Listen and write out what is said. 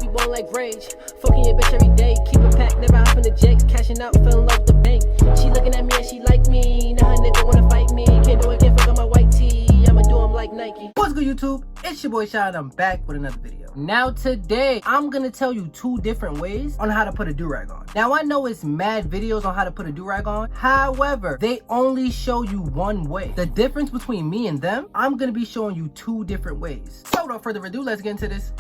keep on like rage. Fucking your bitch every day, keep a pack, never hop in the jets. Cashing out, fell in love with the bank. She looking at me and she like me. Now her nigga wanna fight me. Can't do it, can't fuck on my white tee. I'ma do him like Nike. What's good, YouTube? It's your boy Shad. I'm back with another video. Now today, I'm gonna tell you 2 different ways on how to put a durag on. Now I know it's mad videos on how to put a durag on. However, they only show you one way. The difference between me and them, I'm gonna be showing you 2 different ways. So without further ado, let's get into this